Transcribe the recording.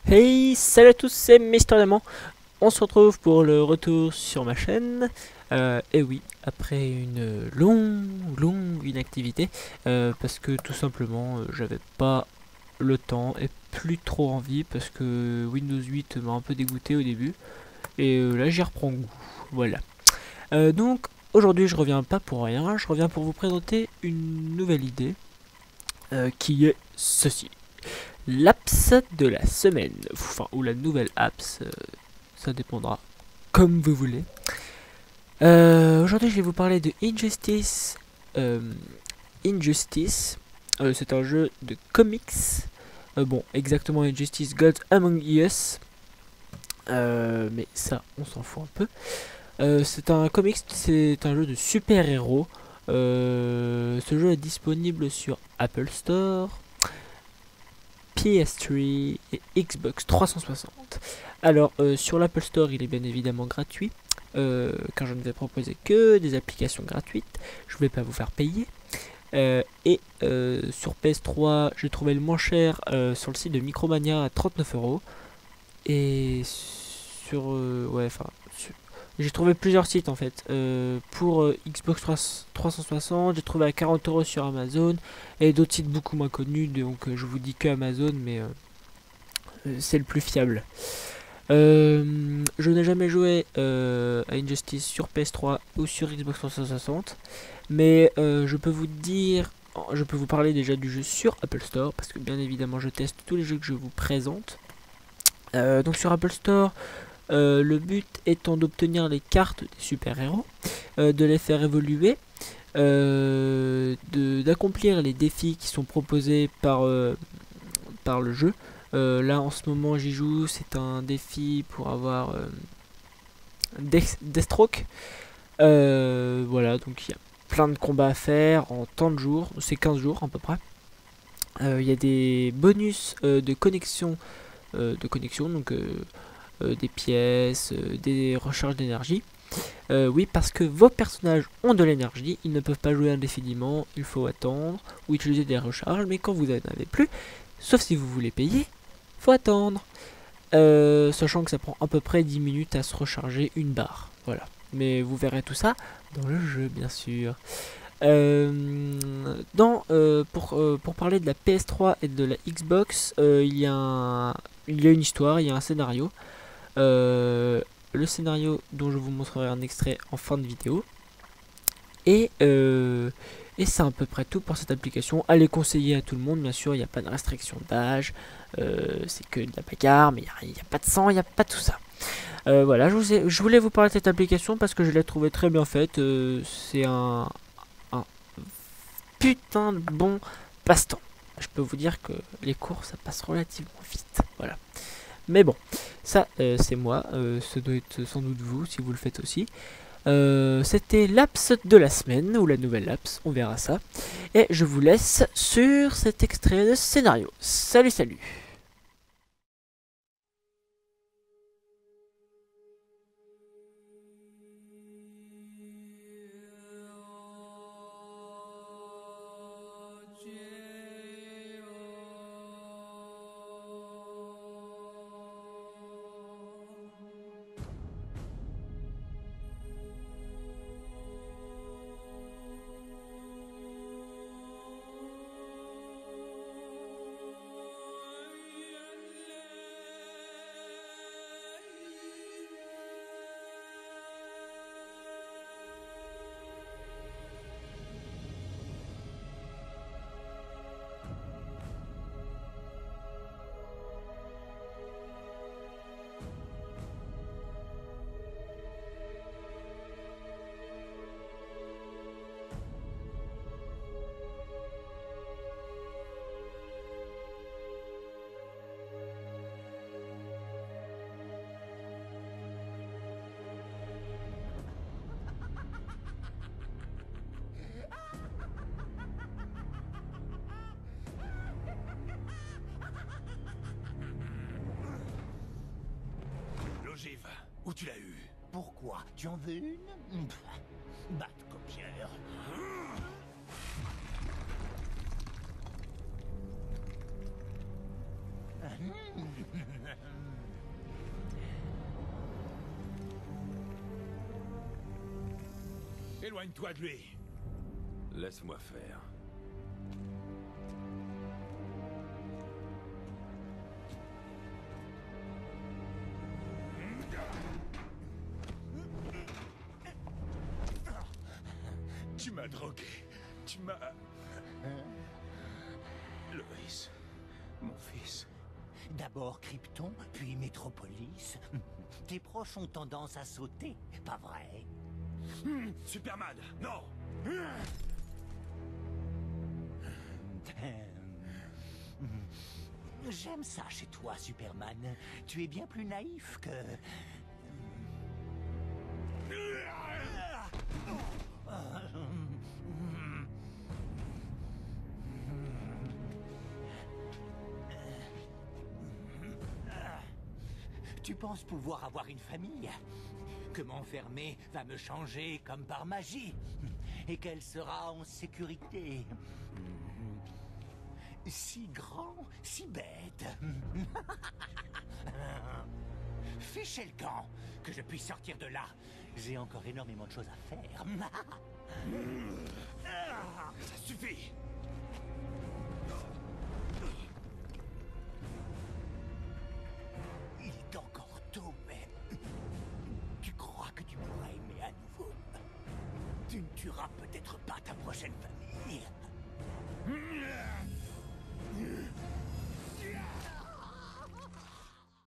Hey, salut à tous, c'est Mister Diamant. On se retrouve pour le retour sur ma chaîne. Et oui, après une longue inactivité, parce que tout simplement, j'avais pas le temps et plus trop envie, parce que Windows 8 m'a un peu dégoûté au début. Et là, j'y reprends goût. Voilà. Donc, aujourd'hui, je reviens pas pour rien, je reviens pour vous présenter une nouvelle idée, qui est ceci. L'apps de la semaine, enfin, ou la nouvelle apps, ça dépendra comme vous voulez. Aujourd'hui, je vais vous parler de Injustice. Injustice, c'est un jeu de comics. Bon, exactement Injustice Gods Among Us. Mais ça, on s'en fout un peu. C'est un comics, c'est un jeu de super-héros. Ce jeu est disponible sur Apple Store, PS3 et Xbox 360. Alors sur l'Apple Store il est bien évidemment gratuit, car je ne vais proposer que des applications gratuites, je ne vais pas vous faire payer. Et sur PS3 j'ai trouvé le moins cher sur le site de Micromania à 39€. Et sur ouais, enfin j'ai trouvé plusieurs sites en fait. Pour Xbox 360, j'ai trouvé à 40€ sur Amazon et d'autres sites beaucoup moins connus. Donc je vous dis que Amazon, mais c'est le plus fiable. Je n'ai jamais joué à Injustice sur PS3 ou sur Xbox 360, mais je peux vous dire, je peux vous parler déjà du jeu sur Apple Store parce que bien évidemment je teste tous les jeux que je vous présente. Donc sur Apple Store, le but étant d'obtenir les cartes des super-héros, de les faire évoluer, d'accomplir les défis qui sont proposés par le jeu. Là en ce moment j'y joue, c'est un défi pour avoir Deathstroke. Voilà, donc il y a plein de combats à faire en tant de jours, c'est 15 jours à peu près. Il y a des bonus de connexion, donc des pièces, des recharges d'énergie. Oui, parce que vos personnages ont de l'énergie, ils ne peuvent pas jouer indéfiniment, il faut attendre ou utiliser des recharges, mais quand vous n'en avez plus, sauf si vous voulez payer, faut attendre. Sachant que ça prend à peu près 10 minutes à se recharger une barre. Voilà. Mais vous verrez tout ça dans le jeu, bien sûr. Pour parler de la PS3 et de la Xbox, il y a une histoire, il y a un scénario. Le scénario dont je vous montrerai un extrait en fin de vidéo. Et c'est à peu près tout pour cette application. Elle est conseillée à tout le monde, bien sûr, il n'y a pas de restriction d'âge. C'est que de la bagarre, mais il n'y a pas de sang, il n'y a pas tout ça. Voilà, je voulais vous parler de cette application parce que je l'ai trouvée très bien faite. C'est un putain de bon passe-temps. Je peux vous dire que les cours, ça passe relativement vite. Voilà. Mais bon, ça, c'est moi. Ça doit être sans doute vous, si vous le faites aussi. C'était l'apps de la semaine, ou la nouvelle apps, on verra ça. Et je vous laisse sur cet extrait de scénario. Salut, salut! L'ogive, où tu l'as eu? Pourquoi? Tu en veux une? Batte copieur. Éloigne-toi de lui. Laisse-moi faire. Tu m'as drogué. Tu m'as... Loïs, mon fils. D'abord Krypton, puis Métropolis. Tes proches ont tendance à sauter, pas vrai? Superman, non. J'aime ça chez toi, Superman. Tu es bien plus naïf que... Tu penses pouvoir avoir une famille? Que m'enfermer va me changer comme par magie? Et qu'elle sera en sécurité? Si grand, si bête. Fichez le camp, que je puisse sortir de là. J'ai encore énormément de choses à faire. Ça suffit. Il est encore tôt, mais... Tu crois que tu pourras aimer à nouveau? Tu ne tueras peut-être pas ta prochaine famille.